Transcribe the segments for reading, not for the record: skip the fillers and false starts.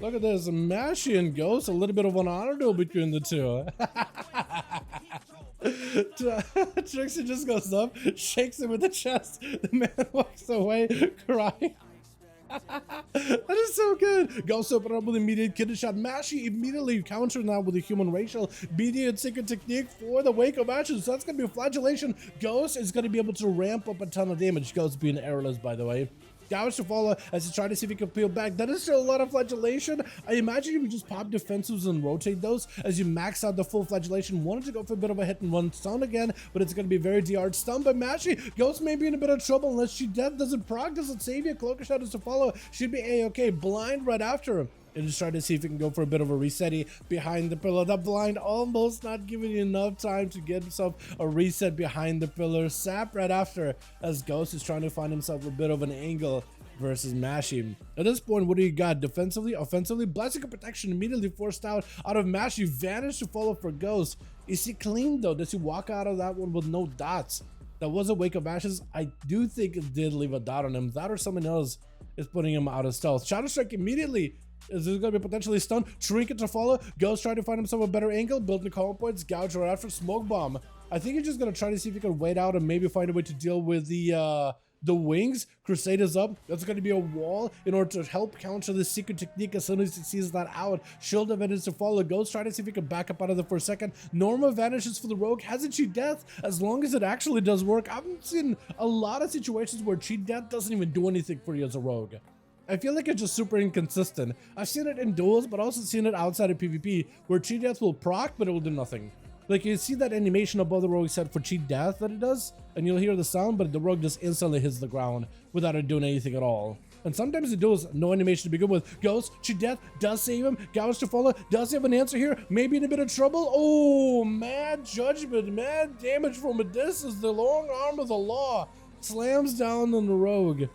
Look at this, Mashy and Ghost, a little bit of an honor duel between the two. Trixie just goes up, shakes him with the chest. The man walks away crying. That is so good. Ghost opened up with immediate kidney shot. Mashy immediately countered now with a human racial. BD secret technique for the Wake of Ashes. So that's going to be a flagellation. Ghost is going to be able to ramp up a ton of damage. Ghost being errorless, by the way. Gouge to follow as he tried to see if he can peel back. That is still a lot of flagellation. I imagine you would just pop defensives and rotate those as you max out the full flagellation. Wanted to go for a bit of a hit and run stun again, but it's going to be very DR stun by Mashy. Ghost may be in a bit of trouble unless she death doesn't proc, doesn't save you. Cloaker shot is to follow. Should be a-okay. Blind right after him. And just trying to see if he can go for a bit of a reset behind the pillar. That blind almost not giving you enough time to get himself a reset behind the pillar. Sap right after as Ghost is trying to find himself a bit of an angle versus Mashy. At this point, what do you got? Defensively, offensively, Blessing of Protection immediately forced out of Mashy. Vanished to follow for Ghost. Is he clean though? Does he walk out of that one with no dots? That was a Wake of Ashes. I do think it did leave a dot on him. That or someone else is putting him out of stealth. Shadow Strike immediately. Is this going to be potentially stunned? Trinket to follow. Ghost trying to find himself a better angle. Building call points. Gouge right after. Smoke Bomb. I think he's just going to try to see if he can wait out and maybe find a way to deal with the wings. Crusade is up. That's going to be a wall in order to help counter the secret technique as soon as he sees that out. Shield of it is to follow. Ghost trying to see if he can back up out of it for a second. Norma vanishes for the rogue. Hasn't cheat death as long as it actually does work. I've seen a lot of situations where cheat death doesn't even do anything for you as a rogue. I feel like it's just super inconsistent. I've seen it in duels, but also seen it outside of PvP, where cheat death will proc, but it will do nothing. Like, you see that animation above the rogue set for cheat death that it does, and you'll hear the sound, but the rogue just instantly hits the ground without it doing anything at all. And sometimes it does no animation to begin with. Ghost, cheat death, does save him. Gouge to follow, does have an answer here. Maybe in a bit of trouble. Oh, mad judgment, mad damage from a distance. The long arm of the law slams down on the rogue.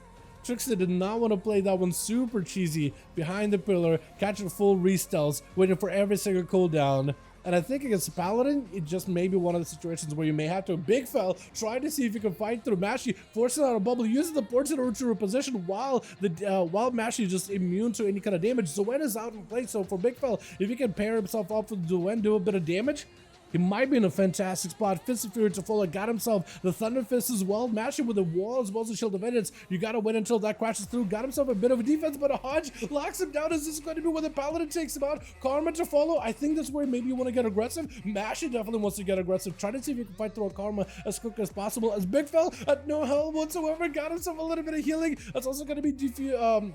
Trixie did not want to play that one super cheesy behind the pillar, catching full restells, waiting for every single cooldown. And I think against Paladin, it just may be one of the situations where you may have to Big Fell, try to see if you can fight through Mashy, forcing out a bubble, using the portrait to reposition while Mashy is just immune to any kind of damage. Zuen is out in play, so for Big Fell, if he can pair himself up with Zuen, do a bit of damage, he might be in a fantastic spot. Fist of Fury to follow, got himself the Thunder Fist as well, matching with the wall as well as the Shield of Vengeance. You gotta wait until that crashes through. Got himself a bit of a defense, but a Hodge locks him down. Is this going to be where the Paladin takes him out? Karma to follow. I think that's where maybe you want to get aggressive. Mashy definitely wants to get aggressive. Try to see if you can fight through a Karma as quick as possible. As Big Fell at no help whatsoever, got himself a little bit of healing. That's also going to be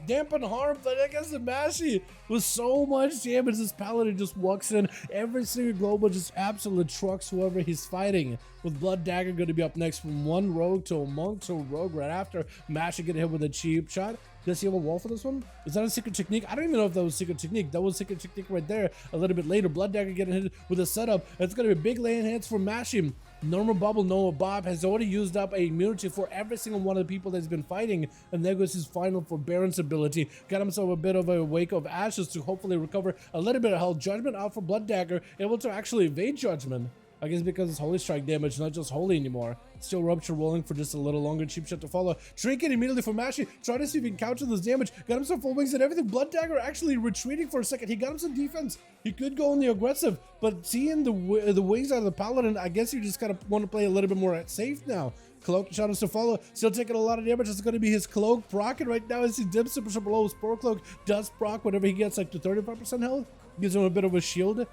dampen harm. But I guess the Mashy with so much damage, this Paladin just walks in. Every single global just absolutely trucks whoever he's fighting. With Blood Dagger going to be up next from one rogue to a monk to a rogue right after. Mashy get hit with a cheap shot. Does he have a wall for this one? Is that a secret technique? I don't even know if that was secret technique. That was secret technique right there. A little bit later, Blood Dagger getting hit with a setup. It's going to be big lane hits for Mashy. Normal Bubble Noah Bob has already used up a immunity for every single one of the people that's been fighting, and there goes his final forbearance ability. Got himself a bit of a Wake of Ashes to hopefully recover a little bit of health. Judgment out for Blood Dagger, able to actually evade Judgment. I guess because it's Holy Strike damage, not just Holy anymore. Still Rupture rolling for just a little longer. Cheap shot to follow. Trinket immediately for Mashy. Trying to see if he can counter this damage. Got himself full wings and everything. Blood Dagger actually retreating for a second. He got him some defense. He could go on the aggressive, but seeing the wings out of the Paladin, I guess you just kind of want to play a little bit more safe now. Cloak shot is to follow. Still taking a lot of damage. It's going to be his Cloak proccing right now as he dips super low. Spore Cloak does proc whenever he gets like to 35% health. Gives him a bit of a shield.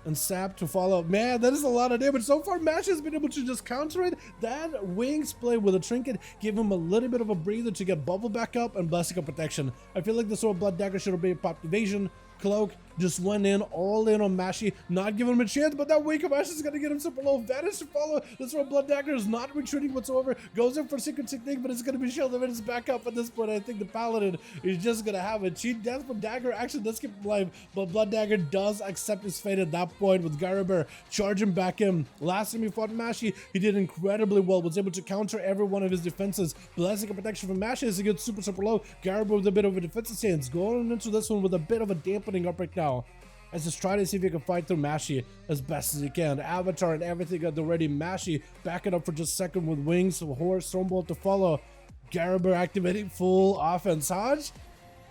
And Sap to follow. Man, that is a lot of damage. So far, Mashy has been able to just counter it. That Wings play with a Trinket give him a little bit of a breather to get Bubble back up and Blessing of Protection. I feel like the Sword Blood Dagger should have been popped evasion. Cloak just went in, all in on Mashy, not giving him a chance, but that Wake of Ashes is going to get him super low. Vanish to follow. This one, Blood Dagger is not retreating whatsoever. Goes in for Secret Technique, but it's going to be Shield of Vengeance back up at this point. I think the Paladin is just going to have a cheat death, but Dagger actually does keep him alive, but Blood Dagger does accept his fate at that point with Garaber charging back in. Last time he fought Mashy, he did incredibly well, was able to counter every one of his defenses. Blessing of Protection from Mashy as he gets super low. Garaber with a bit of a defensive stance, going into this one with a bit of a dampening up right now. Let's just try to see if he can fight through Mashy as best as he can. Avatar and everything at the ready. Mashy backing up for just a second with wings. So Horse, Stormbolt to follow. Garaber activating full offense. Hodge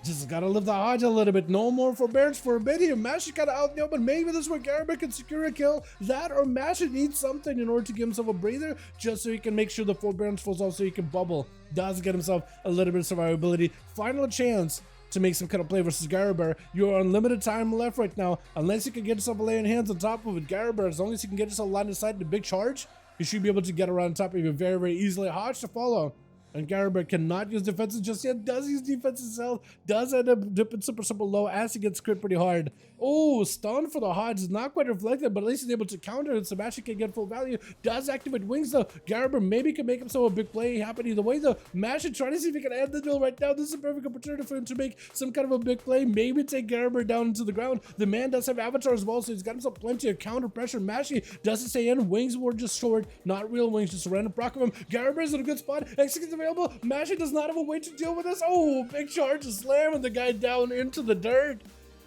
Just gotta lift the odds a little bit. No more forbearance for a bit here. Mashi kind of out in the open. Maybe this is where Garber can secure a kill. That or Mashi needs something in order to give himself a breather, just so he can make sure the forbearance falls off so he can bubble. Does get himself a little bit of survivability. Final chance to make some kind of play versus Garber. You're unlimited time left right now. Unless you can get yourself a lay in hands on top of it. Garber, as long as you can get yourself line of sight in the big charge, you should be able to get around top of you very, very easily. Hodge to follow. And Garber cannot use defenses just yet. Does use defenses himself. Does end up dipping super low as he gets crit pretty hard. Oh, stun for the Hodge is not quite reflected, but at least he's able to counter it. Sebastian can get full value. Does activate wings though. Garber maybe can make himself a big play happen either way though. Mash and try to see if he can end the duel right now. This is a perfect opportunity for him to make some kind of a big play. Maybe take Garber down into the ground. The man does have Avatar as well, so he's got himself plenty of counter pressure. Mashy doesn't stay in. Wings were just short, not real wings, just a random proc of him. Garber is in a good spot. Executes available. Mashy does not have a way to deal with this. Oh, big charge is slamming the guy down into the dirt.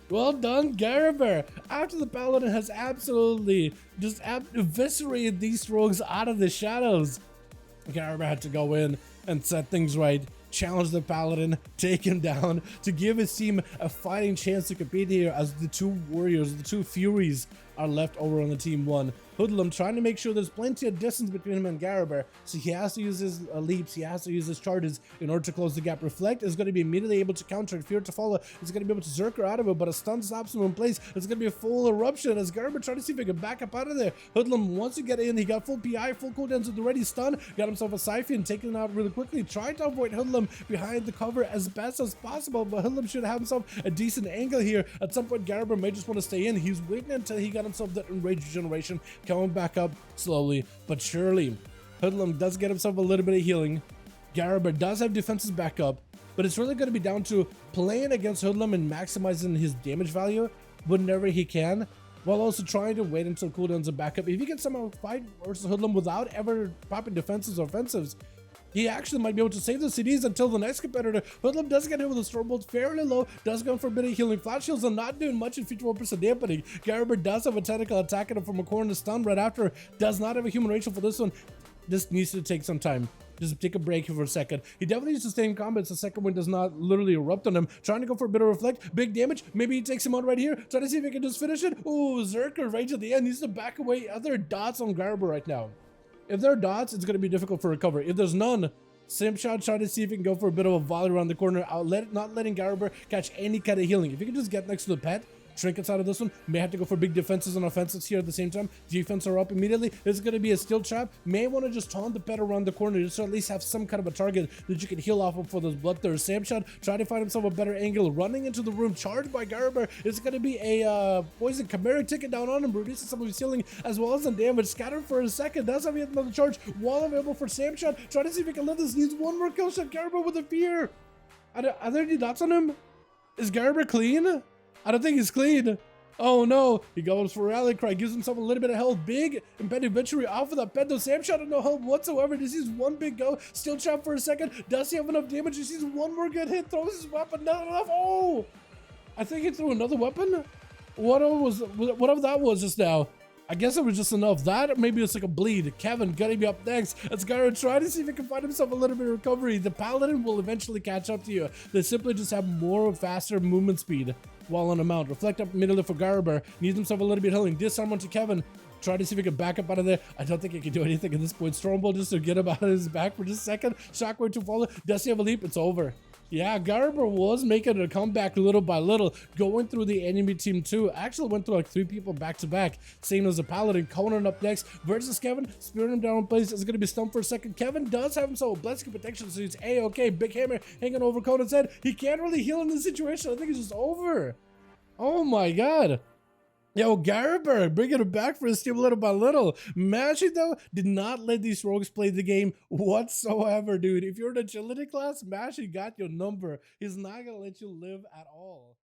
Well done, Garber. After the Paladin has absolutely just eviscerated these rogues out of the shadows, Garber had to go in and set things right, challenge the Paladin, take him down to give his team a fighting chance to compete here as the two warriors, the two furies are left over on the team one. Hoodlum trying to make sure there's plenty of distance between him and Garber, so he has to use his leaps, he has to use his charges in order to close the gap. Reflect is going to be immediately able to counter it. Fear to follow is going to be able to Zerker out of it, but a stun stops him in place. It's going to be a full eruption as Garber trying to see if he can back up out of there. Hoodlum, once you get in, he got full PI, full cooldowns with the ready stun, got himself a Siphon, taking it out really quickly, trying to avoid Hoodlum behind the cover as best as possible, but Hoodlum should have himself a decent angle here. At some point, Garber may just want to stay in. He's waiting until he got himself that enraged regeneration, coming back up slowly but surely. Hoodlum does get himself a little bit of healing. Garber does have defenses back up, but it's really going to be down to playing against Hoodlum and maximizing his damage value whenever he can, while also trying to wait until cooldowns are back up. If you can somehow fight versus Hoodlum without ever popping defenses or offensives, he actually might be able to save the CDs until the next competitor. Hoodlum does get hit with a Stormbolt fairly low, does go for a bit of healing. Flash shields are not doing much in 51% dampening. Garber does have a technical attack at him from a corner stun right after. Does not have a human ratio for this one. This needs to take some time. Just take a break for a second. He definitely needs to stay in combat so the second one does not literally erupt on him. Trying to go for a bit of reflect. Big damage. Maybe he takes him out right here. Try to see if he can just finish it. Oh, Zerker right at the end. Needs to back away. Other dots on Garber right now. If there are dots, it's going to be difficult for recovery. If there's none, Sim Shot trying to see if he can go for a bit of a volley around the corner, not letting Garber catch any kind of healing. If he can just get next to the pet, trinkets out of this one, may have to go for big defenses and offenses here at the same time. Defense are up immediately. It's going to be a steel trap. May want to just taunt the pet around the corner just to at least have some kind of a target that you can heal off of for those bloodthirst. Sam Shot trying to find himself a better angle, running into the room, charged by Garber. It's going to be a poison chimera ticket down on him, reducing some of his healing as well as the damage. Scattered for a second, does have another charge. Wall available for Sam Shot. Trying to see if he can live this. Needs one more kill shot. Garber with a fear. Are there any dots on him? Is Garber clean? I don't think he's clean. Oh no, he goes for rally cry, gives himself a little bit of health. Big impending victory off of that Pendo. Sam Shot no help whatsoever. He sees one big go, still trap for a second. Does he have enough damage? He sees one more good hit, throws his weapon, not enough. Oh, I think he threw another weapon. Whatever that was just now. I guess it was just enough. That maybe it's like a bleed. Kevin gonna be up next. Let's go and try to see if he can find himself a little bit of recovery. The Paladin will eventually catch up to you. They simply just have more faster movement speed while on a mount. Reflect up immediately for Garber. Needs himself a little bit of healing. Disarm onto Kevin. Try to see if he can back up out of there. I don't think he can do anything at this point. Stormbolt just to get him out of his back for just a second. Shockwave to follow. Does he have a leap? It's over. Yeah, Garber was making a comeback little by little, going through the enemy team too. Actually went through like 3 people back to back. Same as the Paladin. Conan up next versus Kevin. Spearing him down in place. Is going to be stunned for a second. Kevin does have himself a blessing protection, so he's A-okay. Big hammer hanging over Conan's head. He can't really heal in this situation. I think it's just over. Oh my god. Yo, Garber bringing it back for his team little by little. Magic, though, did not let these rogues play the game whatsoever, dude. If you're in agility class, Magic got your number. He's not going to let you live at all.